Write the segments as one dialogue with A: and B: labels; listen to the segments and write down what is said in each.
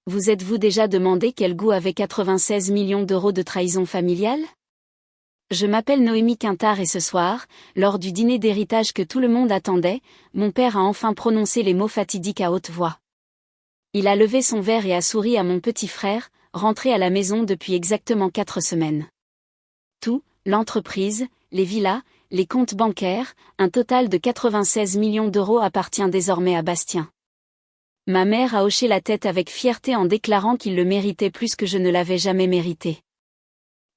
A: Vous êtes-vous déjà demandé quel goût avait 96 millions d'euros de trahison familiale? Je m'appelle Noémie Quintard et ce soir, lors du dîner d'héritage que tout le monde attendait, mon père a enfin prononcé les mots fatidiques à haute voix. Il a levé son verre et a souri à mon petit frère, rentré à la maison depuis exactement 4 semaines. Tout, l'entreprise, les villas, les comptes bancaires, un total de 96 millions d'euros appartient désormais à Bastien. Ma mère a hoché la tête avec fierté en déclarant qu'il le méritait plus que je ne l'avais jamais mérité.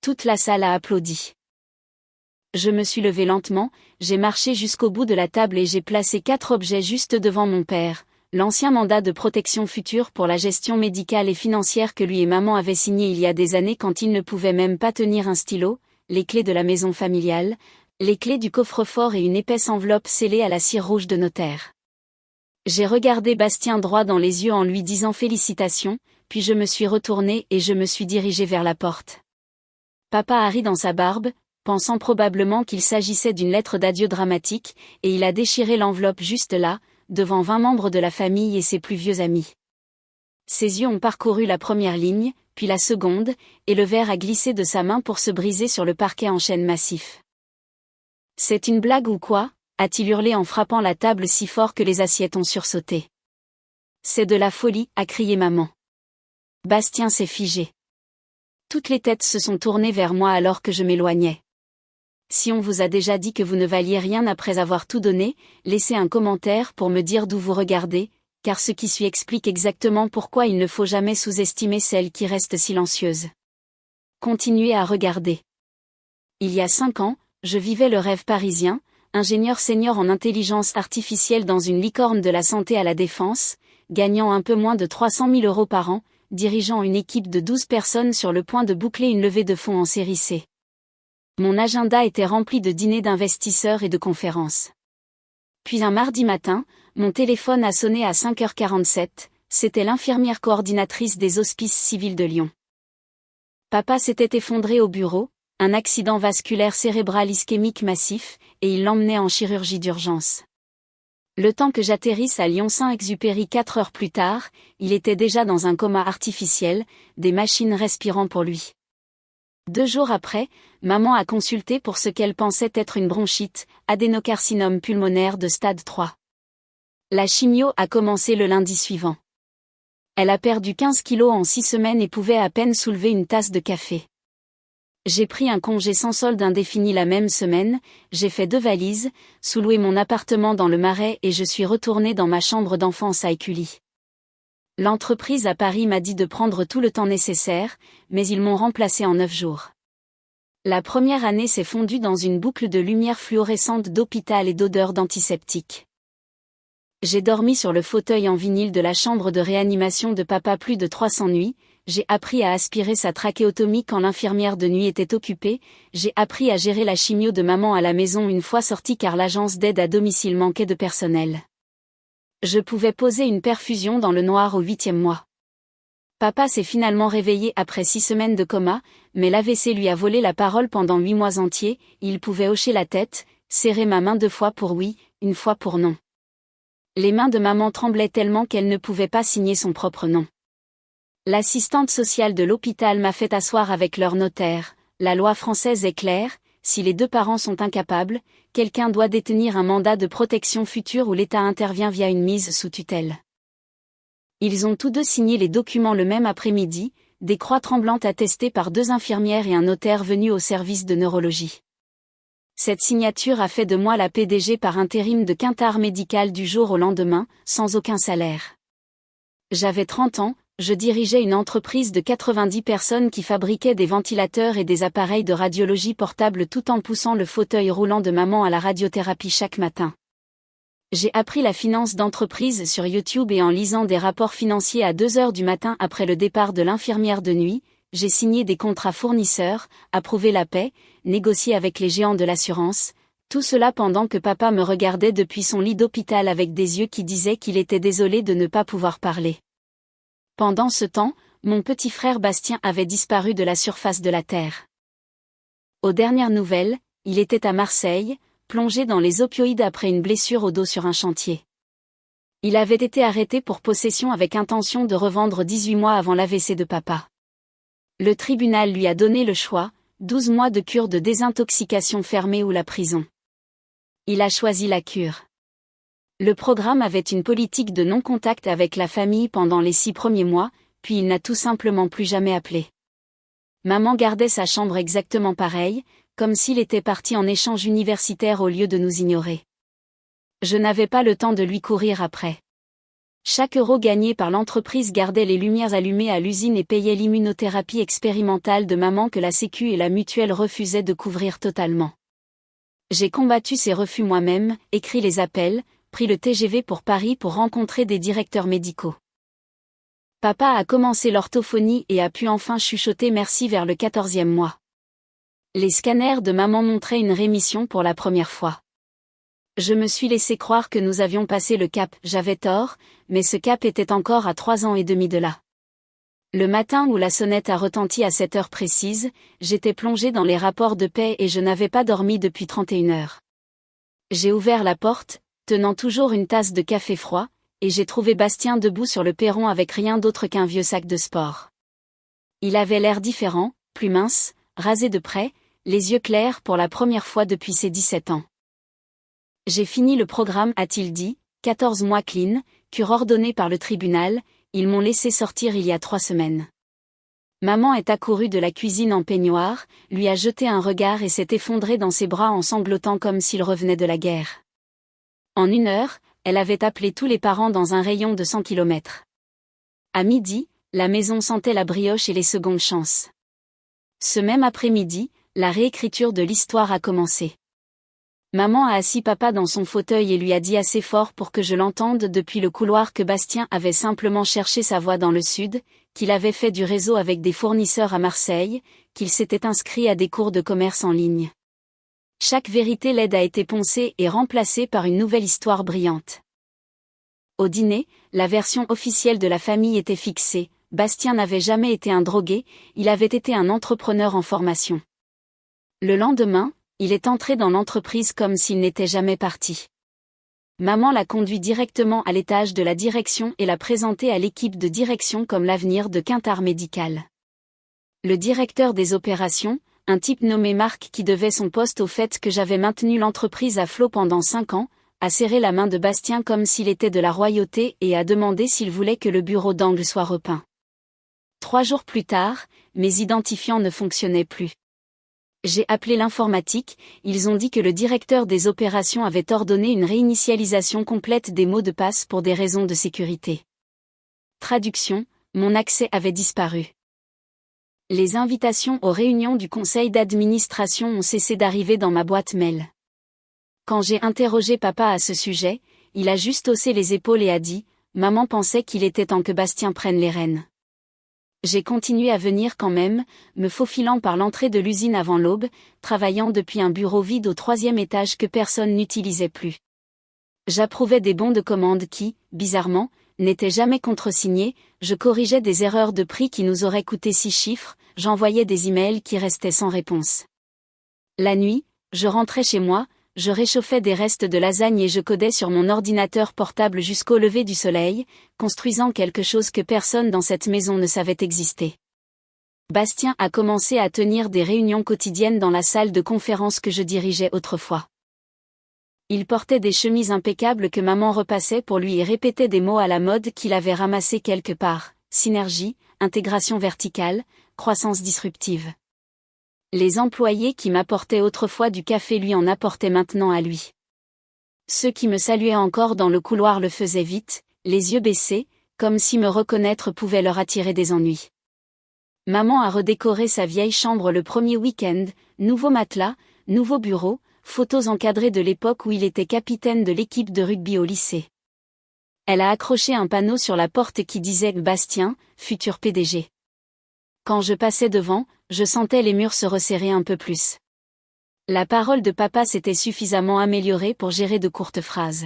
A: Toute la salle a applaudi. Je me suis levée lentement, j'ai marché jusqu'au bout de la table et j'ai placé 4 objets juste devant mon père, l'ancien mandat de protection future pour la gestion médicale et financière que lui et maman avaient signé il y a des années quand ils ne pouvaient même pas tenir un stylo, les clés de la maison familiale, les clés du coffre-fort et une épaisse enveloppe scellée à la cire rouge de notaire. J'ai regardé Bastien droit dans les yeux en lui disant félicitations, puis je me suis retournée et je me suis dirigée vers la porte. Papa a ri dans sa barbe, pensant probablement qu'il s'agissait d'une lettre d'adieu dramatique, et il a déchiré l'enveloppe juste là, devant 20 membres de la famille et ses plus vieux amis. Ses yeux ont parcouru la première ligne, puis la seconde, et le verre a glissé de sa main pour se briser sur le parquet en chêne massif. « C'est une blague ou quoi ?» a-t-il hurlé en frappant la table si fort que les assiettes ont sursauté. « C'est de la folie » a crié maman. Bastien s'est figé. Toutes les têtes se sont tournées vers moi alors que je m'éloignais. Si on vous a déjà dit que vous ne valiez rien après avoir tout donné, laissez un commentaire pour me dire d'où vous regardez, car ce qui suit explique exactement pourquoi il ne faut jamais sous-estimer celles qui restent silencieuses. Continuez à regarder. Il y a 5 ans, je vivais le rêve parisien, ingénieur senior en intelligence artificielle dans une licorne de la santé à la Défense, gagnant un peu moins de 300 000 euros par an, dirigeant une équipe de 12 personnes sur le point de boucler une levée de fonds en série C. Mon agenda était rempli de dîners d'investisseurs et de conférences. Puis un mardi matin, mon téléphone a sonné à 5h47, c'était l'infirmière coordinatrice des hospices civils de Lyon. Papa s'était effondré au bureau, un accident vasculaire cérébral ischémique massif, et il l'emmenait en chirurgie d'urgence. Le temps que j'atterrisse à Lyon-Saint-Exupéry 4 heures plus tard, il était déjà dans un coma artificiel, des machines respirant pour lui. 2 jours après, maman a consulté pour ce qu'elle pensait être une bronchite, adénocarcinome pulmonaire de stade 3. La chimio a commencé le lundi suivant. Elle a perdu 15 kilos en 6 semaines et pouvait à peine soulever une tasse de café. J'ai pris un congé sans solde indéfini la même semaine, j'ai fait 2 valises, sous-loué mon appartement dans le Marais et je suis retournée dans ma chambre d'enfance à Écully. L'entreprise à Paris m'a dit de prendre tout le temps nécessaire, mais ils m'ont remplacé en 9 jours. La première année s'est fondue dans une boucle de lumière fluorescente d'hôpital et d'odeurs d'antiseptique. J'ai dormi sur le fauteuil en vinyle de la chambre de réanimation de papa plus de 300 nuits, j'ai appris à aspirer sa trachéotomie quand l'infirmière de nuit était occupée, j'ai appris à gérer la chimio de maman à la maison une fois sortie car l'agence d'aide à domicile manquait de personnel. Je pouvais poser une perfusion dans le noir au 8e mois. Papa s'est finalement réveillé après 6 semaines de coma, mais l'AVC lui a volé la parole pendant 8 mois entiers, il pouvait hocher la tête, serrer ma main 2 fois pour oui, 1 fois pour non. Les mains de maman tremblaient tellement qu'elle ne pouvait pas signer son propre nom. L'assistante sociale de l'hôpital m'a fait asseoir avec leur notaire. La loi française est claire, si les 2 parents sont incapables, quelqu'un doit détenir un mandat de protection future où l'État intervient via une mise sous tutelle. Ils ont tous 2 signé les documents le même après-midi, des croix tremblantes attestées par 2 infirmières et un notaire venu au service de neurologie. Cette signature a fait de moi la PDG par intérim de Quintard Médical du jour au lendemain, sans aucun salaire. J'avais 30 ans, je dirigeais une entreprise de 90 personnes qui fabriquait des ventilateurs et des appareils de radiologie portables tout en poussant le fauteuil roulant de maman à la radiothérapie chaque matin. J'ai appris la finance d'entreprise sur YouTube et en lisant des rapports financiers à 2 heures du matin après le départ de l'infirmière de nuit, j'ai signé des contrats fournisseurs, approuvé la paie, négocié avec les géants de l'assurance, tout cela pendant que papa me regardait depuis son lit d'hôpital avec des yeux qui disaient qu'il était désolé de ne pas pouvoir parler. Pendant ce temps, mon petit frère Bastien avait disparu de la surface de la Terre. Aux dernières nouvelles, il était à Marseille, plongé dans les opioïdes après une blessure au dos sur un chantier. Il avait été arrêté pour possession avec intention de revendre 18 mois avant l'AVC de papa. Le tribunal lui a donné le choix, 12 mois de cure de désintoxication fermée ou la prison. Il a choisi la cure. Le programme avait une politique de non-contact avec la famille pendant les 6 premiers mois, puis il n'a tout simplement plus jamais appelé. Maman gardait sa chambre exactement pareille, comme s'il était parti en échange universitaire au lieu de nous ignorer. Je n'avais pas le temps de lui courir après. Chaque euro gagné par l'entreprise gardait les lumières allumées à l'usine et payait l'immunothérapie expérimentale de maman que la Sécu et la Mutuelle refusaient de couvrir totalement. J'ai combattu ces refus moi-même, écrit les appels, pris le TGV pour Paris pour rencontrer des directeurs médicaux. Papa a commencé l'orthophonie et a pu enfin chuchoter merci vers le 14e mois. Les scanners de maman montraient une rémission pour la première fois. Je me suis laissé croire que nous avions passé le cap, j'avais tort, mais ce cap était encore à 3 ans et demi de là. Le matin où la sonnette a retenti à cette heure précise, j'étais plongé dans les rapports de paix et je n'avais pas dormi depuis 31 heures. J'ai ouvert la porte, tenant toujours une tasse de café froid, et j'ai trouvé Bastien debout sur le perron avec rien d'autre qu'un vieux sac de sport. Il avait l'air différent, plus mince, rasé de près, les yeux clairs pour la première fois depuis ses 17 ans. J'ai fini le programme, a-t-il dit, 14 mois clean, cure ordonnée par le tribunal, ils m'ont laissé sortir il y a 3 semaines. Maman est accourue de la cuisine en peignoir, lui a jeté un regard et s'est effondrée dans ses bras en sanglotant comme s'il revenait de la guerre. En 1 heure, elle avait appelé tous les parents dans un rayon de 100 km. À midi, la maison sentait la brioche et les secondes chances. Ce même après-midi, la réécriture de l'histoire a commencé. Maman a assis papa dans son fauteuil et lui a dit assez fort pour que je l'entende depuis le couloir que Bastien avait simplement cherché sa voie dans le sud, qu'il avait fait du réseau avec des fournisseurs à Marseille, qu'il s'était inscrit à des cours de commerce en ligne. Chaque vérité laide a été poncée et remplacée par une nouvelle histoire brillante. Au dîner, la version officielle de la famille était fixée, Bastien n'avait jamais été un drogué, il avait été un entrepreneur en formation. Le lendemain, il est entré dans l'entreprise comme s'il n'était jamais parti. Maman l'a conduit directement à l'étage de la direction et l'a présenté à l'équipe de direction comme l'avenir de Quintard Médical. Le directeur des opérations, un type nommé Marc qui devait son poste au fait que j'avais maintenu l'entreprise à flot pendant 5 ans, a serré la main de Bastien comme s'il était de la royauté et a demandé s'il voulait que le bureau d'angle soit repeint. 3 jours plus tard, mes identifiants ne fonctionnaient plus. J'ai appelé l'informatique, ils ont dit que le directeur des opérations avait ordonné une réinitialisation complète des mots de passe pour des raisons de sécurité. Traduction, mon accès avait disparu. Les invitations aux réunions du conseil d'administration ont cessé d'arriver dans ma boîte mail. Quand j'ai interrogé papa à ce sujet, il a juste haussé les épaules et a dit « Maman pensait qu'il était temps que Bastien prenne les rênes ». J'ai continué à venir quand même, me faufilant par l'entrée de l'usine avant l'aube, travaillant depuis un bureau vide au 3e étage que personne n'utilisait plus. J'approuvais des bons de commande qui, bizarrement, n'étaient jamais contresignés, je corrigeais des erreurs de prix qui nous auraient coûté 6 chiffres, j'envoyais des emails qui restaient sans réponse. La nuit, je rentrais chez moi, je réchauffais des restes de lasagne et je codais sur mon ordinateur portable jusqu'au lever du soleil, construisant quelque chose que personne dans cette maison ne savait exister. Bastien a commencé à tenir des réunions quotidiennes dans la salle de conférence que je dirigeais autrefois. Il portait des chemises impeccables que maman repassait pour lui et répétait des mots à la mode qu'il avait ramassés quelque part, synergie, intégration verticale, croissance disruptive. Les employés qui m'apportaient autrefois du café lui en apportaient maintenant à lui. Ceux qui me saluaient encore dans le couloir le faisaient vite, les yeux baissés, comme si me reconnaître pouvait leur attirer des ennuis. Maman a redécoré sa vieille chambre le premier week-end, nouveau matelas, nouveau bureau, photos encadrées de l'époque où il était capitaine de l'équipe de rugby au lycée. Elle a accroché un panneau sur la porte qui disait « Bastien, futur PDG ». Quand je passais devant, je sentais les murs se resserrer un peu plus. La parole de papa s'était suffisamment améliorée pour gérer de courtes phrases.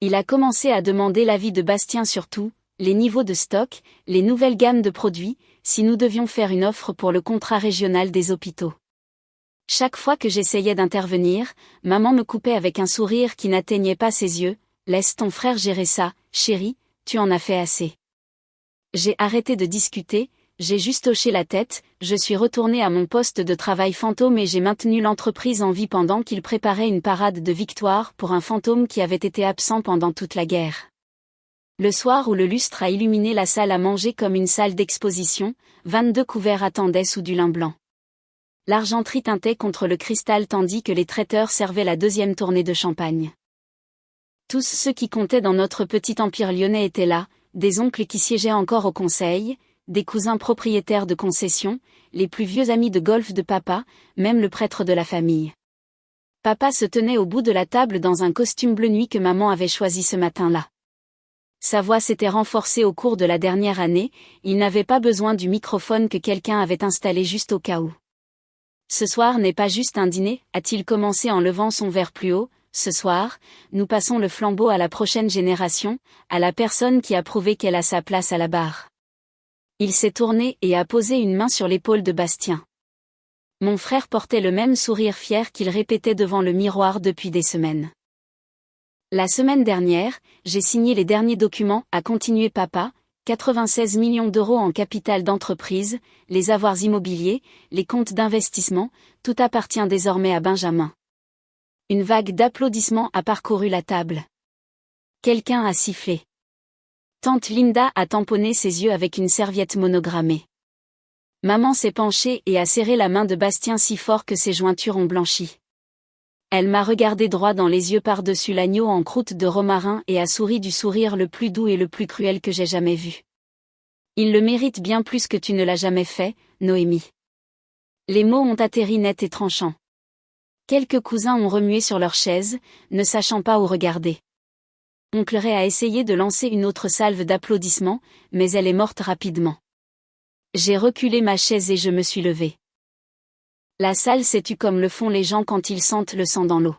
A: Il a commencé à demander l'avis de Bastien sur tout, les niveaux de stock, les nouvelles gammes de produits, si nous devions faire une offre pour le contrat régional des hôpitaux. Chaque fois que j'essayais d'intervenir, maman me coupait avec un sourire qui n'atteignait pas ses yeux, Laisse ton frère gérer ça, chérie, tu en as fait assez. J'ai arrêté de discuter, j'ai juste hoché la tête, je suis retournée à mon poste de travail fantôme et j'ai maintenu l'entreprise en vie pendant qu'il préparait une parade de victoire pour un fantôme qui avait été absent pendant toute la guerre. Le soir où le lustre a illuminé la salle à manger comme une salle d'exposition, 22 couverts attendaient sous du lin blanc. L'argenterie tintait contre le cristal tandis que les traiteurs servaient la deuxième tournée de champagne. Tous ceux qui comptaient dans notre petit empire lyonnais étaient là, des oncles qui siégeaient encore au conseil, des cousins propriétaires de concessions, les plus vieux amis de golf de papa, même le prêtre de la famille. Papa se tenait au bout de la table dans un costume bleu nuit que maman avait choisi ce matin-là. Sa voix s'était renforcée au cours de la dernière année, il n'avait pas besoin du microphone que quelqu'un avait installé juste au cas où. Ce soir n'est pas juste un dîner, a-t-il commencé en levant son verre plus haut, ce soir, nous passons le flambeau à la prochaine génération, à la personne qui a prouvé qu'elle a sa place à la barre. Il s'est tourné et a posé une main sur l'épaule de Bastien. Mon frère portait le même sourire fier qu'il répétait devant le miroir depuis des semaines. La semaine dernière, j'ai signé les derniers documents, a continué papa, 96 millions d'euros en capital d'entreprise, les avoirs immobiliers, les comptes d'investissement, tout appartient désormais à Benjamin. Une vague d'applaudissements a parcouru la table. Quelqu'un a sifflé. Tante Linda a tamponné ses yeux avec une serviette monogrammée. Maman s'est penchée et a serré la main de Bastien si fort que ses jointures ont blanchi. Elle m'a regardé droit dans les yeux par-dessus l'agneau en croûte de romarin et a souri du sourire le plus doux et le plus cruel que j'ai jamais vu. Il le mérite bien plus que tu ne l'as jamais fait, Noémie. Les mots ont atterri nets et tranchants. Quelques cousins ont remué sur leurs chaises, ne sachant pas où regarder. Oncle Ray a essayé de lancer une autre salve d'applaudissements, mais elle est morte rapidement. J'ai reculé ma chaise et je me suis levée. La salle s'est tue comme le font les gens quand ils sentent le sang dans l'eau.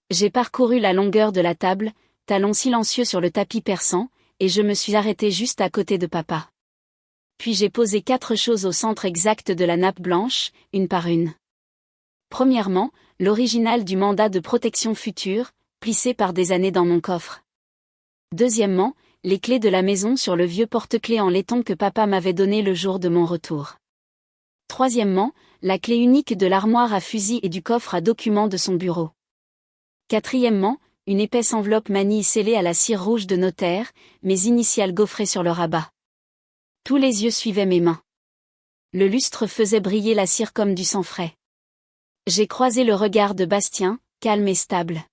A: J'ai parcouru la longueur de la table, talons silencieux sur le tapis persan, et je me suis arrêtée juste à côté de papa. Puis j'ai posé 4 choses au centre exact de la nappe blanche, une par une. Premièrement, l'original du mandat de protection future, plissé par des années dans mon coffre. Deuxièmement, les clés de la maison sur le vieux porte-clés en laiton que papa m'avait donné le jour de mon retour. Troisièmement, la clé unique de l'armoire à fusil et du coffre à documents de son bureau. Quatrièmement, une épaisse enveloppe manille scellée à la cire rouge de notaire, mes initiales gaufrées sur le rabat. Tous les yeux suivaient mes mains. Le lustre faisait briller la cire comme du sang frais. J'ai croisé le regard de Bastien, calme et stable.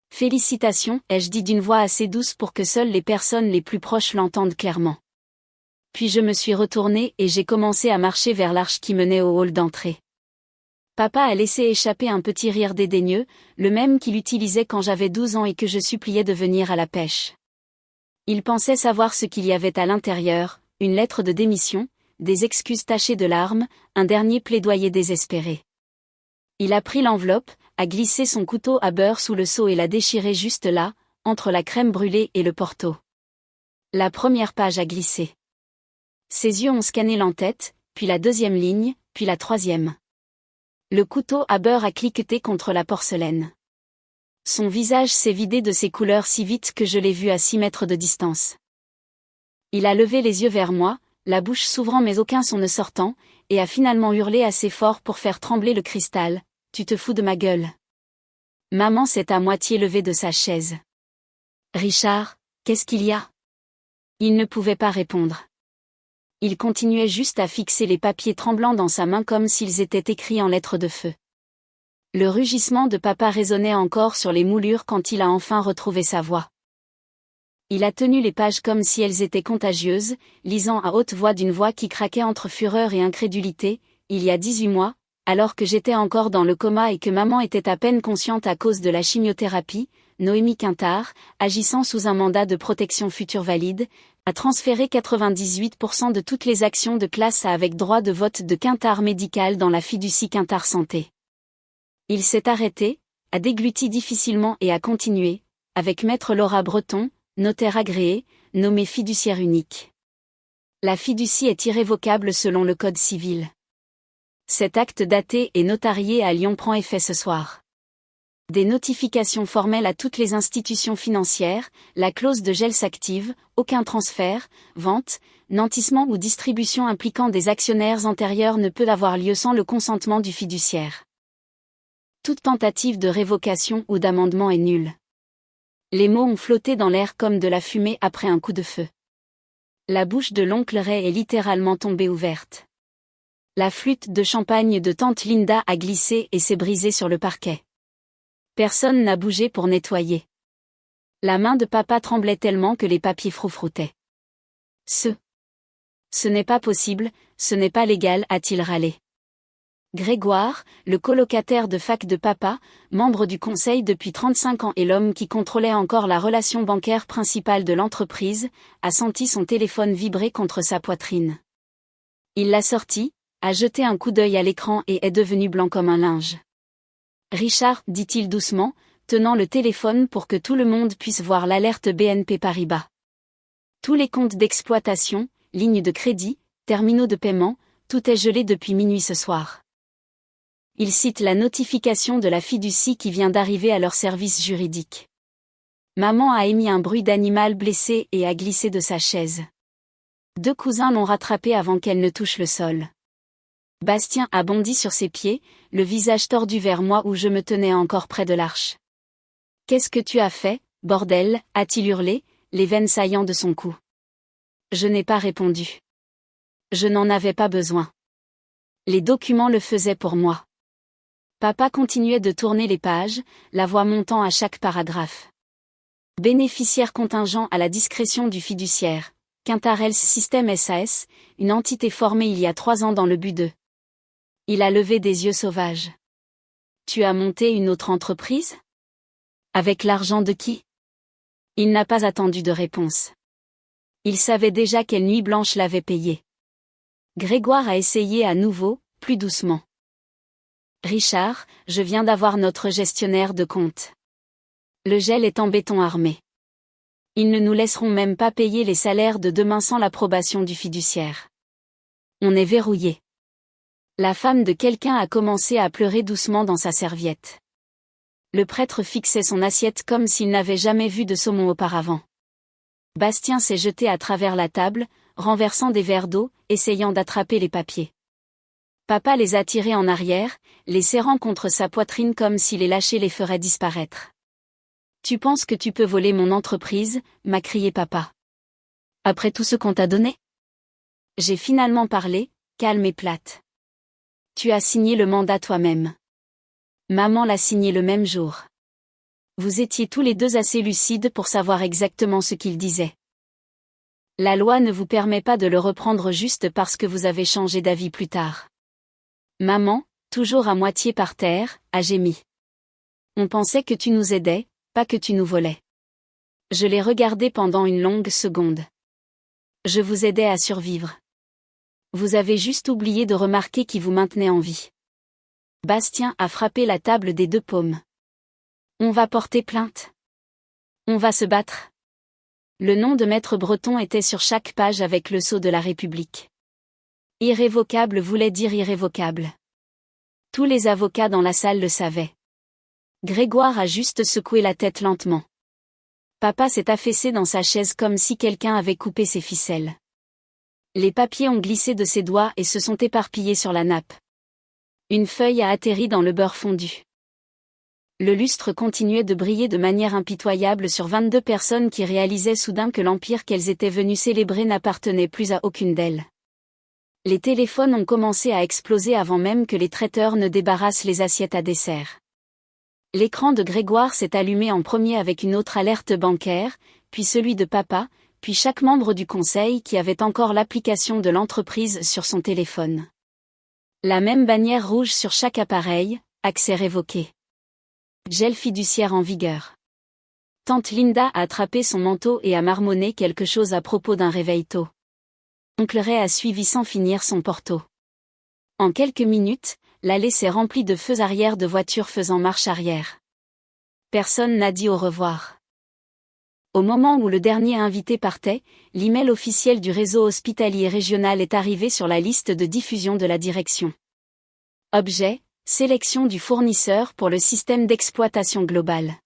A: Félicitations, ai-je dit d'une voix assez douce pour que seules les personnes les plus proches l'entendent clairement. Puis je me suis retournée et j'ai commencé à marcher vers l'arche qui menait au hall d'entrée. Papa a laissé échapper un petit rire dédaigneux, le même qu'il utilisait quand j'avais 12 ans et que je suppliais de venir à la pêche. Il pensait savoir ce qu'il y avait à l'intérieur, une lettre de démission, des excuses tachées de larmes, un dernier plaidoyer désespéré. Il a pris l'enveloppe, a glissé son couteau à beurre sous le seau et l'a déchiré juste là, entre la crème brûlée et le porto. La première page a glissé. Ses yeux ont scanné l'entête, puis la deuxième ligne, puis la troisième. Le couteau à beurre a cliqueté contre la porcelaine. Son visage s'est vidé de ses couleurs si vite que je l'ai vu à 6 mètres de distance. Il a levé les yeux vers moi, la bouche s'ouvrant mais aucun son ne sortant, et a finalement hurlé assez fort pour faire trembler le cristal. « Tu te fous de ma gueule !» Maman s'est à moitié levée de sa chaise. « Richard, qu'est-ce qu'il y a ?» Il ne pouvait pas répondre. Il continuait juste à fixer les papiers tremblants dans sa main comme s'ils étaient écrits en lettres de feu. Le rugissement de papa résonnait encore sur les moulures quand il a enfin retrouvé sa voix. Il a tenu les pages comme si elles étaient contagieuses, lisant à haute voix d'une voix qui craquait entre fureur et incrédulité. Il y a 18 mois, alors que j'étais encore dans le coma et que maman était à peine consciente à cause de la chimiothérapie, Noémie Quintard, agissant sous un mandat de protection future valide, a transféré 98% de toutes les actions de classe A avec droit de vote de Quintard Médical dans la fiducie Quintard Santé. Il s'est arrêté, a dégluti difficilement et a continué, avec maître Laura Breton, notaire agréé, nommé fiduciaire unique. La fiducie est irrévocable selon le Code civil. Cet acte daté et notarié à Lyon prend effet ce soir. Des notifications formelles à toutes les institutions financières, la clause de gel s'active, aucun transfert, vente, nantissement ou distribution impliquant des actionnaires antérieurs ne peut avoir lieu sans le consentement du fiduciaire. Toute tentative de révocation ou d'amendement est nulle. Les mots ont flotté dans l'air comme de la fumée après un coup de feu. La bouche de l'oncle Ray est littéralement tombée ouverte. La flûte de champagne de tante Linda a glissé et s'est brisée sur le parquet. Personne n'a bougé pour nettoyer. La main de papa tremblait tellement que les papiers froufroutaient. Ce n'est pas possible, ce n'est pas légal, a-t-il râlé. Grégoire, le colocataire de fac de papa, membre du conseil depuis 35 ans et l'homme qui contrôlait encore la relation bancaire principale de l'entreprise, a senti son téléphone vibrer contre sa poitrine. Il l'a sorti, a jeté un coup d'œil à l'écran et est devenu blanc comme un linge. Richard, dit-il doucement, tenant le téléphone pour que tout le monde puisse voir l'alerte BNP Paribas. Tous les comptes d'exploitation, lignes de crédit, terminaux de paiement, tout est gelé depuis minuit ce soir. Il cite la notification de la fiducie qui vient d'arriver à leur service juridique. Maman a émis un bruit d'animal blessé et a glissé de sa chaise. 2 cousins l'ont rattrapée avant qu'elle ne touche le sol. Bastien a bondi sur ses pieds, le visage tordu vers moi où je me tenais encore près de l'arche. « Qu'est-ce que tu as fait, bordel » a-t-il hurlé, les veines saillant de son cou. Je n'ai pas répondu. Je n'en avais pas besoin. Les documents le faisaient pour moi. Papa continuait de tourner les pages, la voix montant à chaque paragraphe. Bénéficiaire contingent à la discrétion du fiduciaire, Quintar Health System SAS, une entité formée il y a 3 ans dans le but de... Il a levé des yeux sauvages. Tu as monté une autre entreprise ? Avec l'argent de qui ? Il n'a pas attendu de réponse. Il savait déjà quelle nuit blanche l'avait payé. Grégoire a essayé à nouveau, plus doucement. Richard, je viens d'avoir notre gestionnaire de compte. Le gel est en béton armé. Ils ne nous laisseront même pas payer les salaires de demain sans l'approbation du fiduciaire. On est verrouillé. La femme de quelqu'un a commencé à pleurer doucement dans sa serviette. Le prêtre fixait son assiette comme s'il n'avait jamais vu de saumon auparavant. Bastien s'est jeté à travers la table, renversant des verres d'eau, essayant d'attraper les papiers. Papa les a tirés en arrière, les serrant contre sa poitrine comme si les lâcher les ferait disparaître. « Tu penses que tu peux voler mon entreprise » m'a crié papa. « Après tout ce qu'on t'a donné ?» J'ai finalement parlé, calme et plate. « Tu as signé le mandat toi-même. Maman l'a signé le même jour. Vous étiez tous les deux assez lucides pour savoir exactement ce qu'il disait. La loi ne vous permet pas de le reprendre juste parce que vous avez changé d'avis plus tard. » Maman, toujours à moitié par terre, a gémi. « On pensait que tu nous aidais, pas que tu nous volais. » Je l'ai regardé pendant une longue seconde. Je vous aidais à survivre. Vous avez juste oublié de remarquer qui vous maintenait en vie. Bastien a frappé la table des 2 paumes. On va porter plainte. On va se battre. Le nom de Maître Breton était sur chaque page avec le sceau de la République. Irrévocable voulait dire irrévocable. Tous les avocats dans la salle le savaient. Grégoire a juste secoué la tête lentement. Papa s'est affaissé dans sa chaise comme si quelqu'un avait coupé ses ficelles. Les papiers ont glissé de ses doigts et se sont éparpillés sur la nappe. Une feuille a atterri dans le beurre fondu. Le lustre continuait de briller de manière impitoyable sur 22 personnes qui réalisaient soudain que l'empire qu'elles étaient venues célébrer n'appartenait plus à aucune d'elles. Les téléphones ont commencé à exploser avant même que les traiteurs ne débarrassent les assiettes à dessert. L'écran de Grégoire s'est allumé en premier avec une autre alerte bancaire, puis celui de papa, puis chaque membre du conseil qui avait encore l'application de l'entreprise sur son téléphone. La même bannière rouge sur chaque appareil, accès révoqué. Gel fiduciaire en vigueur. Tante Linda a attrapé son manteau et a marmonné quelque chose à propos d'un réveil tôt. Oncle Ray a suivi sans finir son porto. En quelques minutes, l'allée s'est remplie de feux arrière de voitures faisant marche arrière. Personne n'a dit au revoir. Au moment où le dernier invité partait, l'email officiel du réseau hospitalier régional est arrivé sur la liste de diffusion de la direction. Objet, Sélection du fournisseur pour le système d'exploitation global.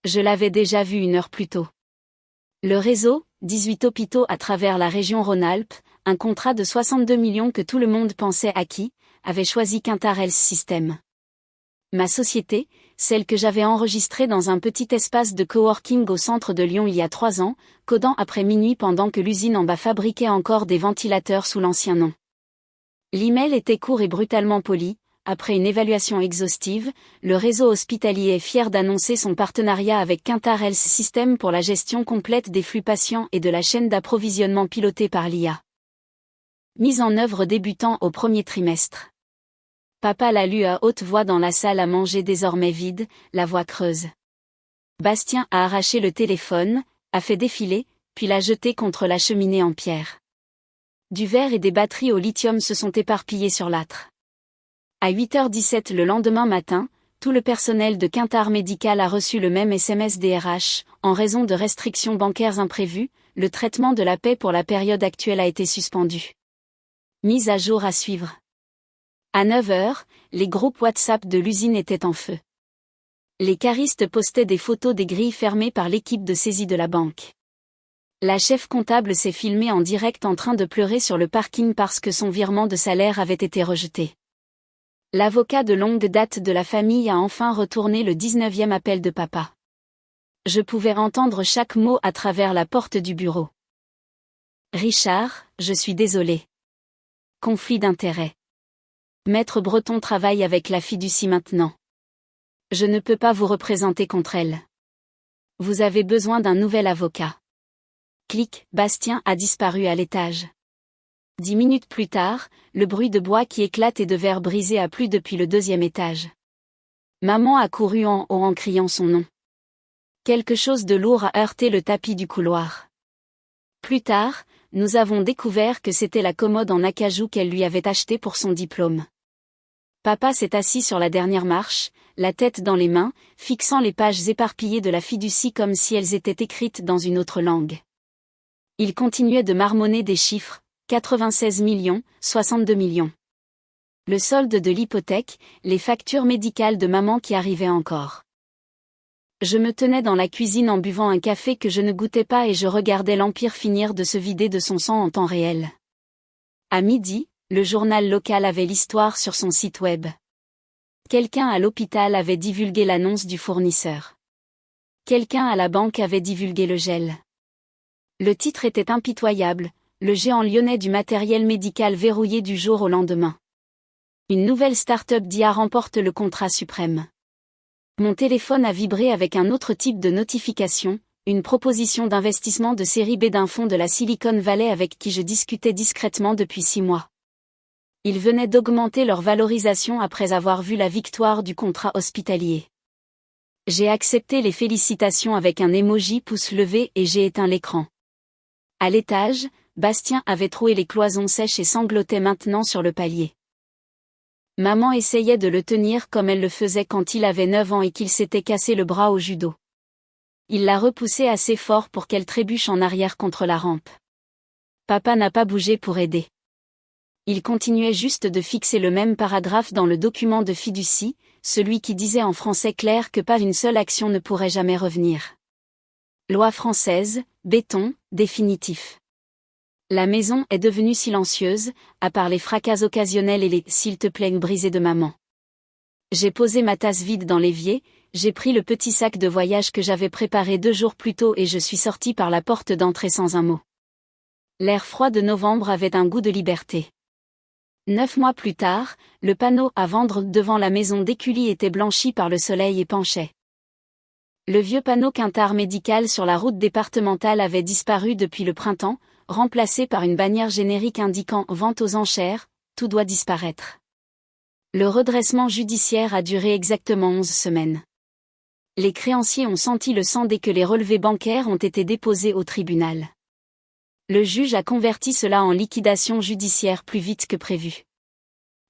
A: Je l'avais déjà vu une heure plus tôt. Le réseau, 18 hôpitaux à travers la région Rhône-Alpes, un contrat de 62 millions que tout le monde pensait acquis, avait choisi Quintar Health System. Ma société, celle que j'avais enregistrée dans un petit espace de coworking au centre de Lyon il y a 3 ans, codant après minuit pendant que l'usine en bas fabriquait encore des ventilateurs sous l'ancien nom. L'email était court et brutalement poli. Après une évaluation exhaustive, le réseau hospitalier est fier d'annoncer son partenariat avec Quintar Health System pour la gestion complète des flux patients et de la chaîne d'approvisionnement pilotée par l'IA. Mise en œuvre débutant au premier trimestre. Papa l'a lu à haute voix dans la salle à manger désormais vide, la voix creuse. Bastien a arraché le téléphone, a fait défiler, puis l'a jeté contre la cheminée en pierre. Du verre et des batteries au lithium se sont éparpillés sur l'âtre. À 8h17 le lendemain matin, tout le personnel de Quintar Médical a reçu le même SMS DRH, en raison de restrictions bancaires imprévues, le traitement de la paie pour la période actuelle a été suspendu. Mise à jour à suivre. À 9h, les groupes WhatsApp de l'usine étaient en feu. Les caristes postaient des photos des grilles fermées par l'équipe de saisie de la banque. La chef comptable s'est filmée en direct en train de pleurer sur le parking parce que son virement de salaire avait été rejeté. L'avocat de longue date de la famille a enfin retourné le 19e appel de papa. Je pouvais entendre chaque mot à travers la porte du bureau. Richard, je suis désolé. Conflit d'intérêts. Maître Breton travaille avec la fiducie maintenant. Je ne peux pas vous représenter contre elle. Vous avez besoin d'un nouvel avocat. Clic, Bastien a disparu à l'étage. 10 minutes plus tard, le bruit de bois qui éclate et de verre brisé a plu depuis le 2e étage. Maman a couru en haut en criant son nom. Quelque chose de lourd a heurté le tapis du couloir. Plus tard, nous avons découvert que c'était la commode en acajou qu'elle lui avait achetée pour son diplôme. Papa s'est assis sur la dernière marche, la tête dans les mains, fixant les pages éparpillées de la fiducie comme si elles étaient écrites dans une autre langue. Il continuait de marmonner des chiffres. 96 millions, 62 millions. Le solde de l'hypothèque, les factures médicales de maman qui arrivaient encore. Je me tenais dans la cuisine en buvant un café que je ne goûtais pas et je regardais l'Empire finir de se vider de son sang en temps réel. À midi, le journal local avait l'histoire sur son site web. Quelqu'un à l'hôpital avait divulgué l'annonce du fournisseur. Quelqu'un à la banque avait divulgué le gel. Le titre était impitoyable. Le géant lyonnais du matériel médical verrouillé du jour au lendemain. Une nouvelle start-up d'IA remporte le contrat suprême. Mon téléphone a vibré avec un autre type de notification, une proposition d'investissement de série B d'un fonds de la Silicon Valley avec qui je discutais discrètement depuis 6 mois. Ils venaient d'augmenter leur valorisation après avoir vu la victoire du contrat hospitalier. J'ai accepté les félicitations avec un emoji pouce levé et j'ai éteint l'écran. À l'étage, Bastien avait troué les cloisons sèches et sanglotait maintenant sur le palier. Maman essayait de le tenir comme elle le faisait quand il avait 9 ans et qu'il s'était cassé le bras au judo. Il l'a repoussée assez fort pour qu'elle trébuche en arrière contre la rampe. Papa n'a pas bougé pour aider. Il continuait juste de fixer le même paragraphe dans le document de fiducie, celui qui disait en français clair que pas une seule action ne pourrait jamais revenir. Loi française, béton, définitif. La maison est devenue silencieuse, à part les fracas occasionnels et les « s'il te plaît » brisés de maman. J'ai posé ma tasse vide dans l'évier, j'ai pris le petit sac de voyage que j'avais préparé 2 jours plus tôt et je suis sorti par la porte d'entrée sans un mot. L'air froid de novembre avait un goût de liberté. 9 mois plus tard, le panneau à vendre devant la maison d'Écully était blanchi par le soleil et penchait. Le vieux panneau Quintar Médical sur la route départementale avait disparu depuis le printemps, remplacé par une bannière générique indiquant « Vente aux enchères », tout doit disparaître. Le redressement judiciaire a duré exactement 11 semaines. Les créanciers ont senti le sang dès que les relevés bancaires ont été déposés au tribunal. Le juge a converti cela en liquidation judiciaire plus vite que prévu.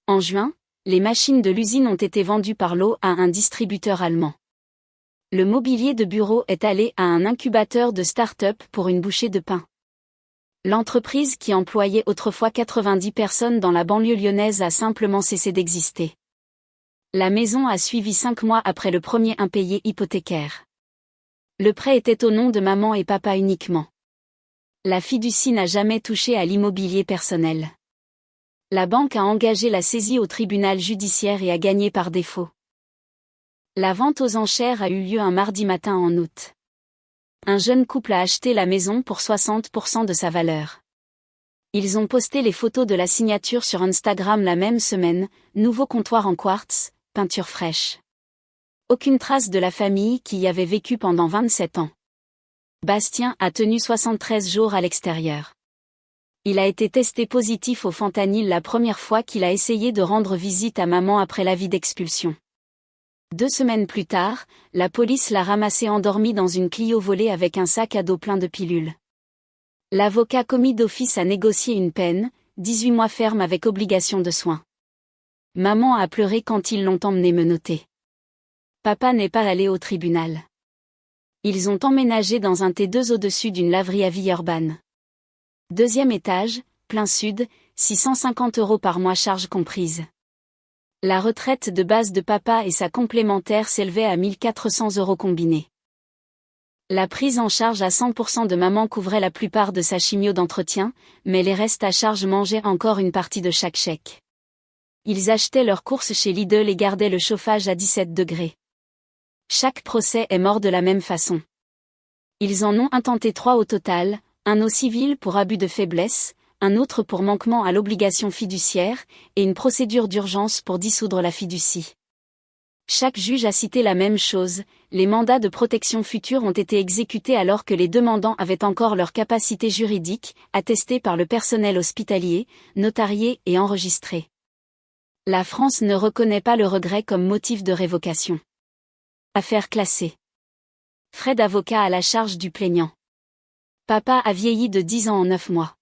A: En juin, les machines de l'usine ont été vendues par lot à un distributeur allemand. Le mobilier de bureau est allé à un incubateur de start-up pour une bouchée de pain. L'entreprise qui employait autrefois 90 personnes dans la banlieue lyonnaise a simplement cessé d'exister. La maison a suivi 5 mois après le premier impayé hypothécaire. Le prêt était au nom de maman et papa uniquement. La fiducie n'a jamais touché à l'immobilier personnel. La banque a engagé la saisie au tribunal judiciaire et a gagné par défaut. La vente aux enchères a eu lieu un mardi matin en août. Un jeune couple a acheté la maison pour 60% de sa valeur. Ils ont posté les photos de la signature sur Instagram la même semaine, nouveau comptoir en quartz, peinture fraîche. Aucune trace de la famille qui y avait vécu pendant 27 ans. Bastien a tenu 73 jours à l'extérieur. Il a été testé positif au fentanyl la première fois qu'il a essayé de rendre visite à maman après l'avis d'expulsion. 2 semaines plus tard, la police l'a ramassé endormi dans une Clio volée avec un sac à dos plein de pilules. L'avocat commis d'office a négocié une peine, 18 mois ferme avec obligation de soins. Maman a pleuré quand ils l'ont emmené menotter. Papa n'est pas allé au tribunal. Ils ont emménagé dans un T2 au-dessus d'une laverie à Villeurbanne. 2e étage, plein sud, 650 € par mois charges comprises. La retraite de base de papa et sa complémentaire s'élevait à 1400 € combinés. La prise en charge à 100% de maman couvrait la plupart de sa chimio d'entretien, mais les restes à charge mangeaient encore une partie de chaque chèque. Ils achetaient leurs courses chez Lidl et gardaient le chauffage à 17 degrés. Chaque procès est mort de la même façon. Ils en ont intenté 3 au total, un au civil pour abus de faiblesse, un autre pour manquement à l'obligation fiduciaire, et une procédure d'urgence pour dissoudre la fiducie. Chaque juge a cité la même chose, les mandats de protection future ont été exécutés alors que les demandants avaient encore leur capacité juridique, attestée par le personnel hospitalier, notarié et enregistré. La France ne reconnaît pas le regret comme motif de révocation. Affaire classée. Frais d'avocat à la charge du plaignant. Papa a vieilli de 10 ans en 9 mois.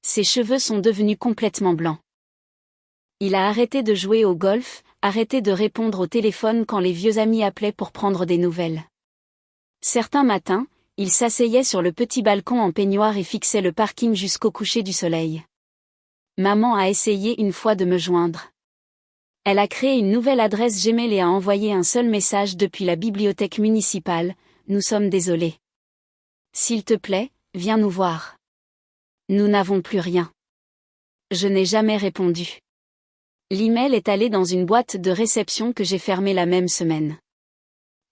A: Ses cheveux sont devenus complètement blancs. Il a arrêté de jouer au golf, arrêté de répondre au téléphone quand les vieux amis appelaient pour prendre des nouvelles. Certains matins, il s'asseyait sur le petit balcon en peignoir et fixait le parking jusqu'au coucher du soleil. Maman a essayé une fois de me joindre. Elle a créé une nouvelle adresse Gmail et a envoyé un seul message depuis la bibliothèque municipale, « Nous sommes désolés. S'il te plaît, viens nous voir. Nous n'avons plus rien. » Je n'ai jamais répondu. L'email est allé dans une boîte de réception que j'ai fermée la même semaine.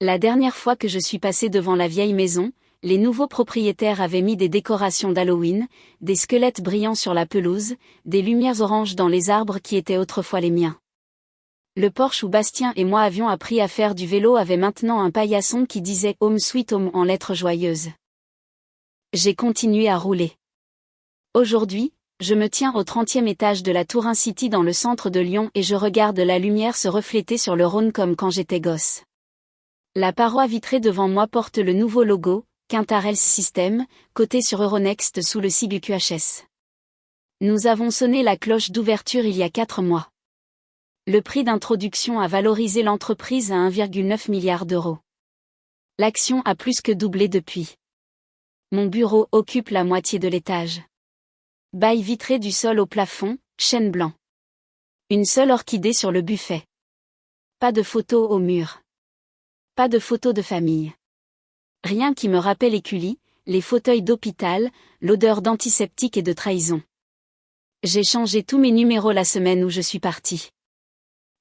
A: La dernière fois que je suis passée devant la vieille maison, les nouveaux propriétaires avaient mis des décorations d'Halloween, des squelettes brillants sur la pelouse, des lumières oranges dans les arbres qui étaient autrefois les miens. Le Porsche où Bastien et moi avions appris à faire du vélo avait maintenant un paillasson qui disait « Home Sweet Home » en lettres joyeuses. J'ai continué à rouler. Aujourd'hui, je me tiens au 30e étage de la Tour Incity dans le centre de Lyon et je regarde la lumière se refléter sur le Rhône comme quand j'étais gosse. La paroi vitrée devant moi porte le nouveau logo, Quintar Health System, coté sur Euronext sous le sigle QHS. Nous avons sonné la cloche d'ouverture il y a 4 mois. Le prix d'introduction a valorisé l'entreprise à 1,9 milliard d'euros. L'action a plus que doublé depuis. Mon bureau occupe la moitié de l'étage. Bail vitré du sol au plafond, chêne blanc. Une seule orchidée sur le buffet. Pas de photos au mur. Pas de photos de famille. Rien qui me rappelle Écully, les fauteuils d'hôpital, l'odeur d'antiseptique et de trahison. J'ai changé tous mes numéros la semaine où je suis partie.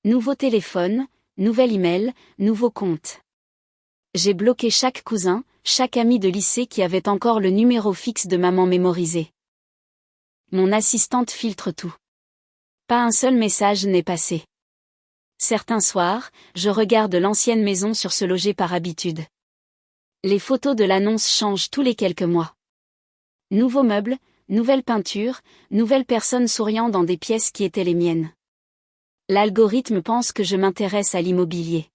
A: Nouveau téléphone, nouvel email, nouveau compte. J'ai bloqué chaque cousin, chaque ami de lycée qui avait encore le numéro fixe de maman mémorisé. Mon assistante filtre tout. Pas un seul message n'est passé. Certains soirs, je regarde l'ancienne maison sur Se Loger par habitude. Les photos de l'annonce changent tous les quelques mois. Nouveaux meubles, nouvelle peinture, nouvelles personnes souriant dans des pièces qui étaient les miennes. L'algorithme pense que je m'intéresse à l'immobilier.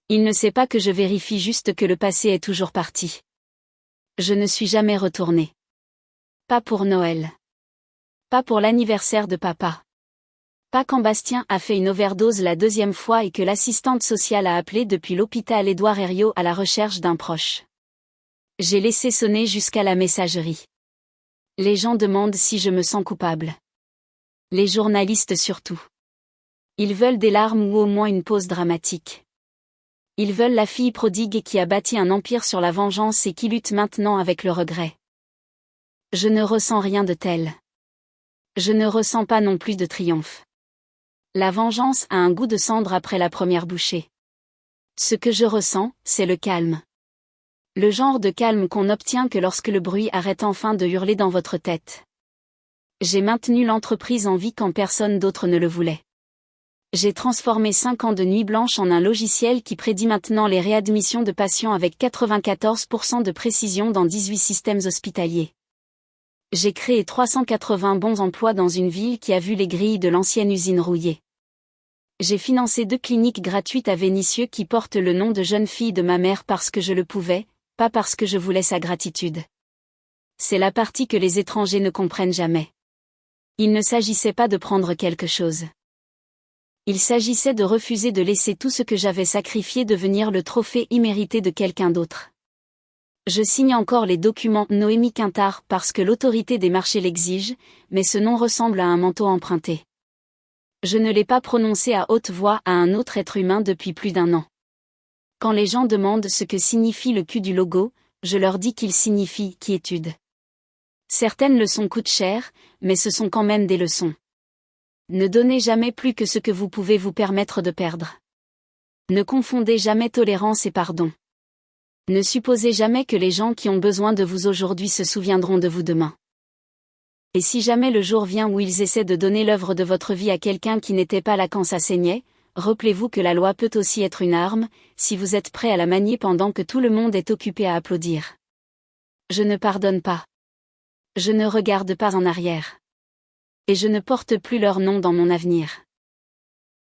A: Il ne sait pas que je vérifie juste que le passé est toujours parti. Je ne suis jamais retournée. Pas pour Noël. Pas pour l'anniversaire de papa. Pas quand Bastien a fait une overdose la 2e fois et que l'assistante sociale a appelé depuis l'hôpital Édouard Herriot à la recherche d'un proche. J'ai laissé sonner jusqu'à la messagerie. Les gens demandent si je me sens coupable. Les journalistes surtout. Ils veulent des larmes ou au moins une pause dramatique. Ils veulent la fille prodigue qui a bâti un empire sur la vengeance et qui lutte maintenant avec le regret. Je ne ressens rien de tel. Je ne ressens pas non plus de triomphe. La vengeance a un goût de cendre après la première bouchée. Ce que je ressens, c'est le calme. Le genre de calme qu'on obtient que lorsque le bruit arrête enfin de hurler dans votre tête. J'ai maintenu l'entreprise en vie quand personne d'autre ne le voulait. J'ai transformé 5 ans de nuit blanche en un logiciel qui prédit maintenant les réadmissions de patients avec 94% de précision dans 18 systèmes hospitaliers. J'ai créé 380 bons emplois dans une ville qui a vu les grilles de l'ancienne usine rouillées. J'ai financé 2 cliniques gratuites à Vénissieux qui portent le nom de jeune fille de ma mère parce que je le pouvais, pas parce que je voulais sa gratitude. C'est la partie que les étrangers ne comprennent jamais. Il ne s'agissait pas de prendre quelque chose. Il s'agissait de refuser de laisser tout ce que j'avais sacrifié devenir le trophée immérité de quelqu'un d'autre. Je signe encore les documents Noémie Quintard parce que l'autorité des marchés l'exige, mais ce nom ressemble à un manteau emprunté. Je ne l'ai pas prononcé à haute voix à un autre être humain depuis plus d'1 an. Quand les gens demandent ce que signifie le Q du logo, je leur dis qu'il signifie « quiétude ». Certaines leçons coûtent cher, mais ce sont quand même des leçons. Ne donnez jamais plus que ce que vous pouvez vous permettre de perdre. Ne confondez jamais tolérance et pardon. Ne supposez jamais que les gens qui ont besoin de vous aujourd'hui se souviendront de vous demain. Et si jamais le jour vient où ils essaient de donner l'œuvre de votre vie à quelqu'un qui n'était pas là quand ça saignait, rappelez-vous que la loi peut aussi être une arme, si vous êtes prêt à la manier pendant que tout le monde est occupé à applaudir. Je ne pardonne pas. Je ne regarde pas en arrière. Et je ne porte plus leur nom dans mon avenir.